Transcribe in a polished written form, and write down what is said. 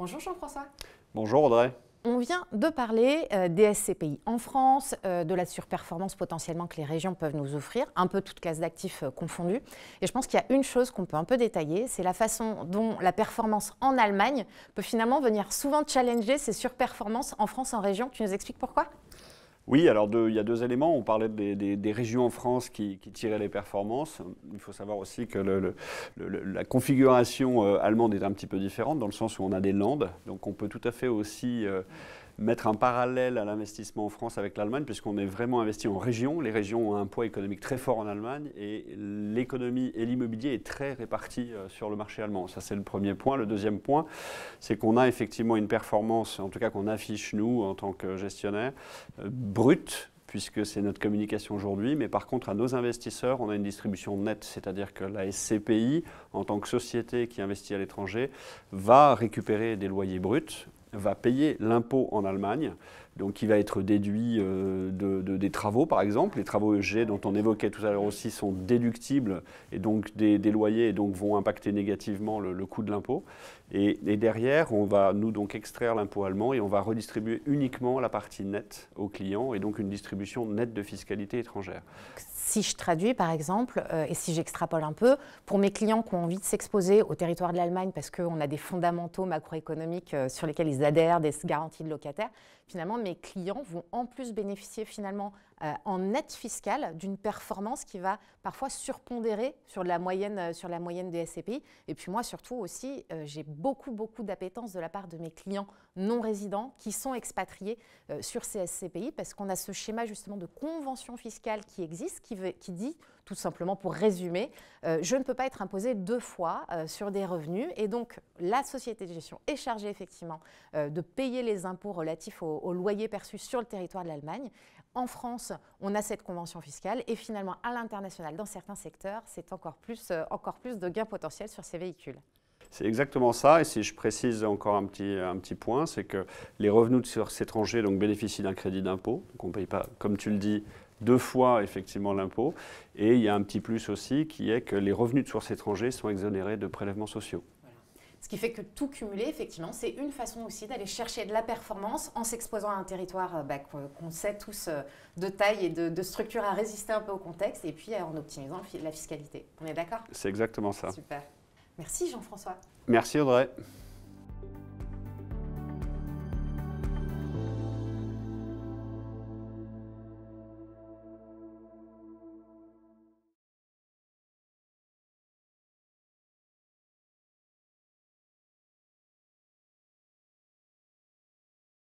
Bonjour Jean-François. Bonjour Audrey. On vient de parler des SCPI en France, de la surperformance potentiellement que les régions peuvent nous offrir, un peu toutes classes d'actifs confondues. Et je pense qu'il y a une chose qu'on peut un peu détailler, c'est la façon dont la performance en Allemagne peut finalement venir souvent challenger ces surperformances en France, en région. Tu nous expliques pourquoi ? Oui, alors il y a deux éléments. On parlait des régions en France qui tiraient les performances. Il faut savoir aussi que la configuration allemande est un petit peu différente dans le sens où on a des landes. Donc on peut tout à fait aussi mettre un parallèle à l'investissement en France avec l'Allemagne puisqu'on est vraiment investi en région. Les régions ont un poids économique très fort en Allemagne et l'économie et l'immobilier est très réparti sur le marché allemand. Ça, c'est le premier point. Le deuxième point, c'est qu'on a effectivement une performance, en tout cas qu'on affiche nous en tant que gestionnaire, brute, puisque c'est notre communication aujourd'hui, mais par contre à nos investisseurs, on a une distribution nette, c'est-à-dire que la SCPI, en tant que société qui investit à l'étranger, va récupérer des loyers bruts, va payer l'impôt en Allemagne, donc qui va être déduit des travaux par exemple. Les travaux EG dont on évoquait tout à l'heure aussi sont déductibles et donc des loyers et donc vont impacter négativement le coût de l'impôt. Et derrière, on va nous donc extraire l'impôt allemand et on va redistribuer uniquement la partie nette aux clients et donc une distribution nette de fiscalité étrangère. Si je traduis par exemple, et si j'extrapole un peu, pour mes clients qui ont envie de s'exposer au territoire de l'Allemagne parce qu'on a des fondamentaux macroéconomiques sur lesquels ils adhèrent, des garanties de locataires, finalement mes clients vont en plus bénéficier finalement en net fiscal d'une performance qui va parfois surpondérer sur la moyenne des SCPI. Et puis moi surtout aussi, j'ai beaucoup d'appétence de la part de mes clients non résidents qui sont expatriés sur ces SCPI parce qu'on a ce schéma justement de convention fiscale qui existe, qui dit tout simplement pour résumer, je ne peux pas être imposé deux fois sur des revenus et donc la société de gestion est chargée effectivement de payer les impôts relatifs au loyer perçu sur le territoire de l'Allemagne. En France, on a cette convention fiscale et finalement à l'international, dans certains secteurs, c'est encore plus de gains potentiels sur ces véhicules. C'est exactement ça, et si je précise encore un petit point, c'est que les revenus de source étrangers donc, bénéficient d'un crédit d'impôt, donc on ne paye pas, comme tu le dis, deux fois effectivement l'impôt, et il y a un petit plus aussi qui est que les revenus de source étrangers sont exonérés de prélèvements sociaux. Ce qui fait que tout cumuler, effectivement, c'est une façon aussi d'aller chercher de la performance en s'exposant à un territoire qu'on sait tous de taille et de structure à résister un peu au contexte et puis en optimisant la fiscalité. On est d'accord ? C'est exactement ça. Super. Merci Jean-François. Merci Audrey.